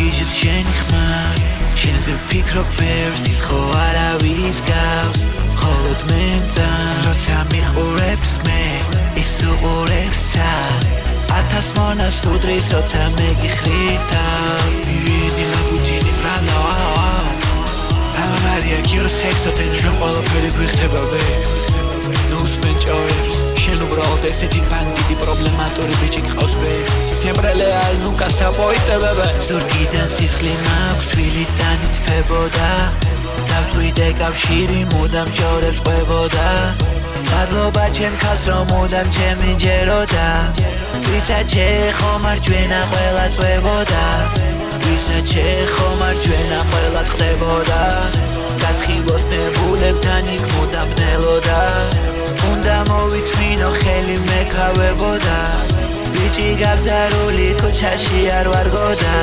გიჟებს შენი ხმა შენზე ვფიქრობ ბევრს ის ხო არავის გავს მხოლოდ მე მწამს როცა მიყურებს მე ის უყურებსა 1000 მონას უდრის როცა მე გიხრითავ ვიენი ლაბუჯინი ბრალავა ამარია გირო სექსო ჩვენ ყველაფერი გვიხდება ვე ნუსმენ ჭოებს შენ უბრალოდ ესეთი ბანდიტი პრობლემატური ბიჭი გყავს ვე Siempre leal, nunca se apoytebebe ზურგიდან სისხლი მაქვს თვილიდან ითფებოდა დავწვიდე კავშირი მუდამ ჟორებს ყვებოდა მადლობა ჩემ ქალს რომ მუდამ ჩემი ჯეროდა ვისაც შეხო მარჯვენა ყველა წვებოდა ვისაც შეხო მარჯვენა ყველა ტყდებოდა გასხივოს ნებულებთან იქ მუდამ ბნელოდა უნდა მოვითმინო ხელი მეკავებოდა ბიჭი გაბზარული ქუჩაში არ ვარგოდა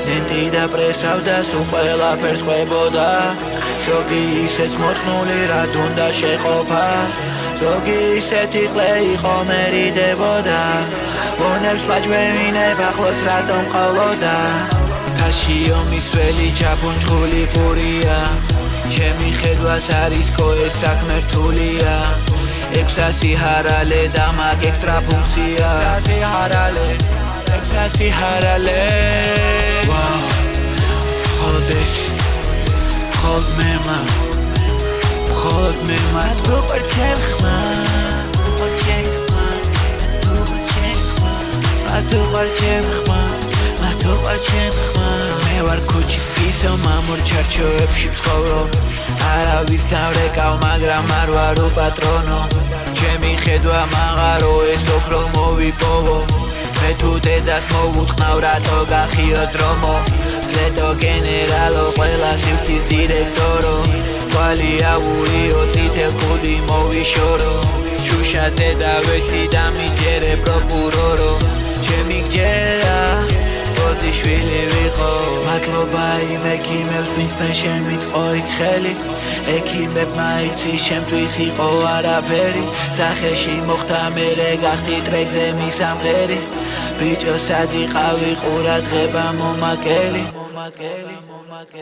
ნენტი და პრესავდა სულ ყველაფერს ყვებოდა ზოგი ისეც მოთხნული რად უნდა შეყოფა ზოგი ისეთი ყლე იყო მერიდებოდა მონებს მაჯვევინებ ახლოს რატომ ყავლოდა ქაში ომის ველი ჩაფუნჩხული პურია ჩემი ხედვას არის კო ეს საქმე რთულია 600 ჰარალე და მაგ ექსტრა ფუნქცია 600 ჰარალე 600 ჰარალე ვაუ ხოდეს ხოდ მემა ხოდ მემა თუ პარჩემ ხმა პარჩემ ხმა თუ პარჩემ ხმა თუ პარჩემ ხმა მე ვარ ქუჩის პისო მამურ ჩარჩოებში ვცხოვრობ არავისთან ვრეკავ მაგრამ არ ვარ უპატრონო ჩემი ხედვა მაღარო ეს ოქრო მოვიპოვო მე თუ დედას მოვუთხნავ რატო გახიო დრომო ფლეტო გენერალო ყველა სივრცის დირექტორო კვალი აურიო წითელ კუდი მოვიშორო შუშაზე დავეცი და მიჯერე პროკურორო ჩემი გჯერა შვილი ვიყო მადლობა იმ ექიმებს ვინც მე შემიწყო იქ ხელი ექიმებმა იცი შემთვის იყო არაფერი სახეში მოხდა მერე გახდი ტრეკზე მისამღერი ბიჭო სად იყავი ყურადღება მომაკელი